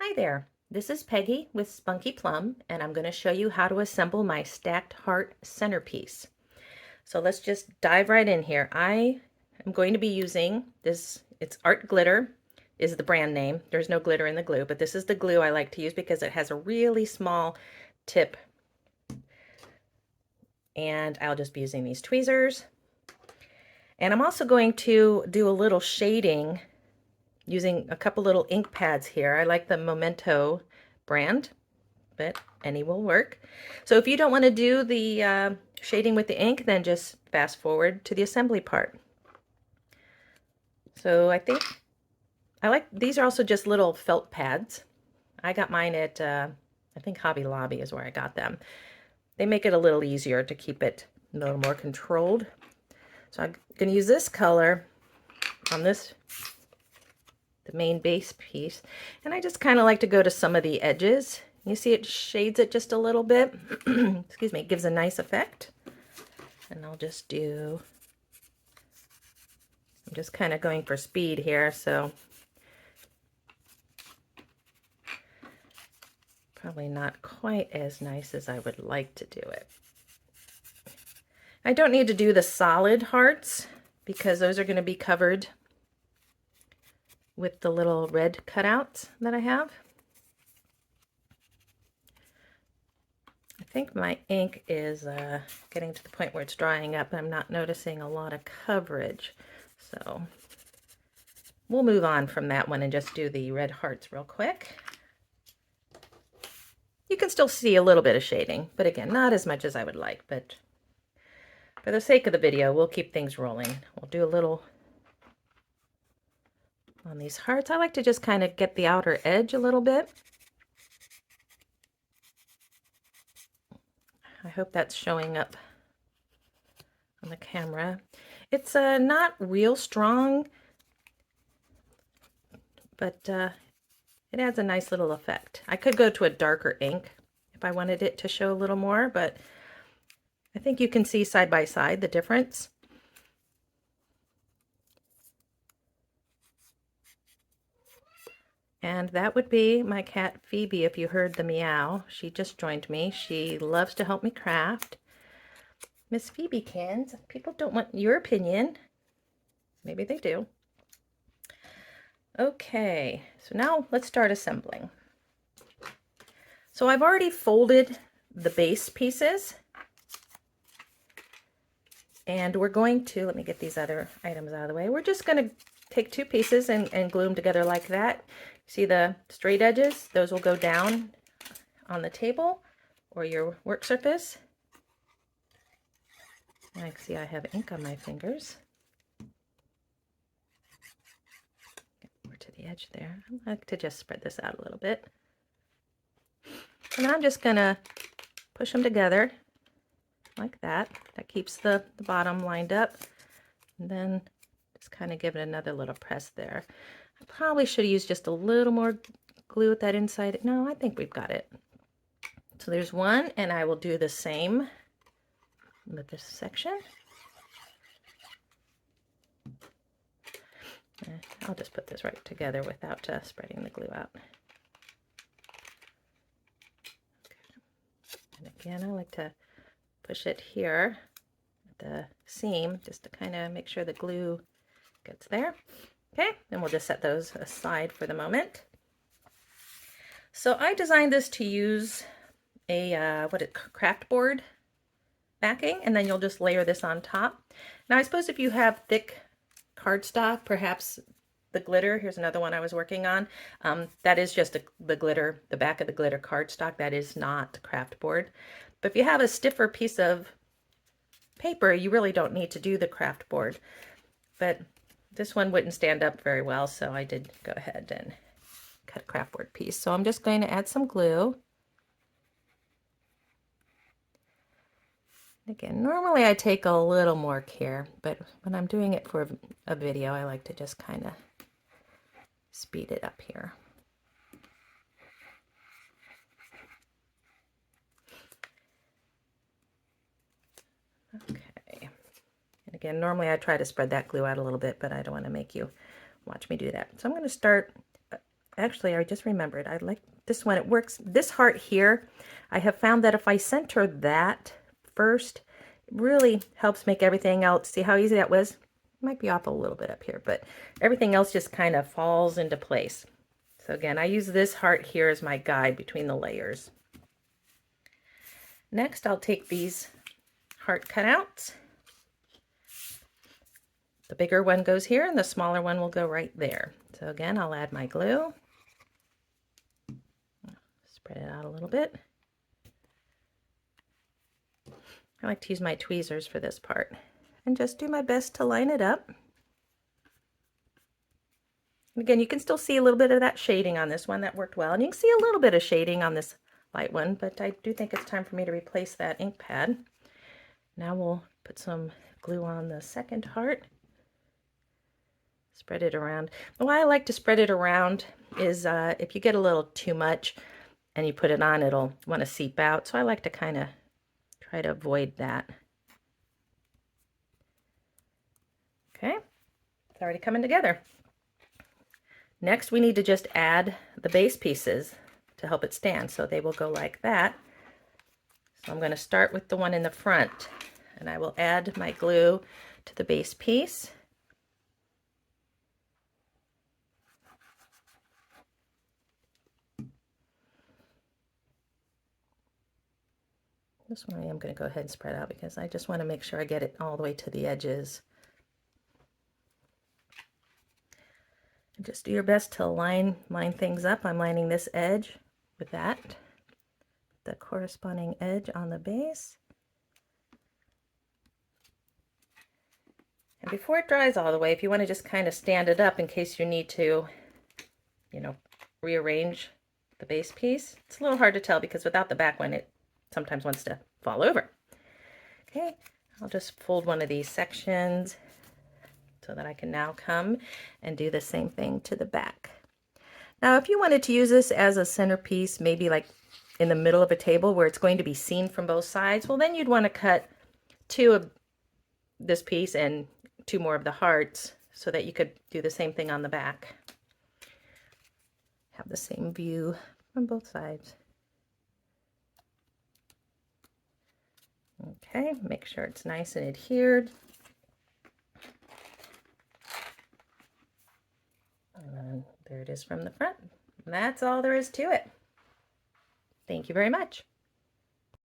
Hi there, this is Peggy with Spunky Plum, and I'm going to show you how to assemble my stacked heart centerpiece. So let's just dive right in here. I am going to be using this, it's Art Glitter is the brand name. There's no glitter in the glue, but this is the glue I like to use because it has a really small tip. And I'll just be using these tweezers. And I'm also going to do a little shading using a couple little ink pads here. I like the Memento brand, but any will work. So if you don't want to do the shading with the ink, then just fast forward to the assembly part. So I think these are also just little felt pads. I got mine at, I think Hobby Lobby is where I got them. They make it a little easier to keep it a little more controlled. So I'm going to use this color on this, the main base piece, and I just kind of like to go to some of the edges. You see it shades it just a little bit. Excuse me, it gives a nice effect. And I'll just do, I'm just kind of going for speed here, so probably not quite as nice as I would like to do it. I don't need to do the solid hearts because those are going to be covered with the little red cutouts that I have. I think my ink is getting to the point where it's drying up. I'm not noticing a lot of coverage, so we'll move on from that one and just do the red hearts real quick. You can still see a little bit of shading, but again, not as much as I would like, but for the sake of the video, we'll keep things rolling. We'll do a little on these hearts. I like to just kind of get the outer edge a little bit. I hope that's showing up on the camera. It's not real strong, but it adds a nice little effect. I could go to a darker ink if I wanted it to show a little more, but I think you can see side by side the difference. And that would be my cat Phoebe if you heard the meow. She just joined me. She loves to help me craft. Miss Phoebekins, people don't want your opinion. Maybe they do. Okay, so now let's start assembling. So I've already folded the base pieces. And we're going to, let me get these other items out of the way. We're just going to take two pieces and glue them together like that. See the straight edges? Those will go down on the table or your work surface. And I can see I have ink on my fingers. Get more to the edge there. I like to just spread this out a little bit. And then I'm just going to push them together like that. That keeps the bottom lined up. And then just kind of give it another little press there. I probably should have used just a little more glue at that inside. No, I think we've got it. So there's one, and I will do the same with this section. I'll just put this right together without spreading the glue out. Okay. And again, I like to push it here at the seam just to kind of make sure the glue gets there. Okay, then we'll just set those aside for the moment. So I designed this to use a craft board backing, and then you'll just layer this on top. Now I suppose if you have thick cardstock, perhaps the glitter, here's another one I was working on, that is just the glitter, the back of the glitter cardstock, that is not craft board. But if you have a stiffer piece of paper, you really don't need to do the craft board. But this one wouldn't stand up very well, so I did go ahead and cut a craft board piece. So I'm just going to add some glue. Again, normally I take a little more care, but when I'm doing it for a video, I like to just kind of speed it up here. Okay. And again, normally I try to spread that glue out a little bit, but I don't want to make you watch me do that. So I'm going to start actually, I just remembered, I like this one. It works, this heart here, I have found that if I center that first, it really helps make everything else, see how easy that was? It might be off a little bit up here, but everything else just kind of falls into place. So again, I use this heart here as my guide between the layers. Next, I'll take these heart cutouts. The bigger one goes here and the smaller one will go right there. So again, I'll add my glue. Spread it out a little bit. I like to use my tweezers for this part and just do my best to line it up. And again, you can still see a little bit of that shading on this one. That worked well. And you can see a little bit of shading on this light one, but I do think it's time for me to replace that ink pad. Now we'll put some glue on the second heart. Spread it around. Why I like to spread it around is if you get a little too much and you put it on, it'll want to seep out. So I like to kind of try to avoid that. Okay, it's already coming together. Next, we need to just add the base pieces to help it stand. So they will go like that. So I'm going to start with the one in the front, and I will add my glue to the base piece. This one I am going to go ahead and spread out because I just want to make sure I get it all the way to the edges. And just do your best to line things up. I'm lining this edge with that, the corresponding edge on the base. And before it dries all the way, if you want to just kind of stand it up in case you need to, you know, rearrange the base piece. It's a little hard to tell because without the back one, it sometimes wants to fall over. Okay, I'll just fold one of these sections so that I can now come and do the same thing to the back. Now, if you wanted to use this as a centerpiece, maybe like in the middle of a table where it's going to be seen from both sides, well, then you'd want to cut 2 of this piece and 2 more of the hearts so that you could do the same thing on the back. Have the same view from both sides. Okay, make sure it's nice and adhered. And there it is from the front. That's all there is to it. Thank you very much.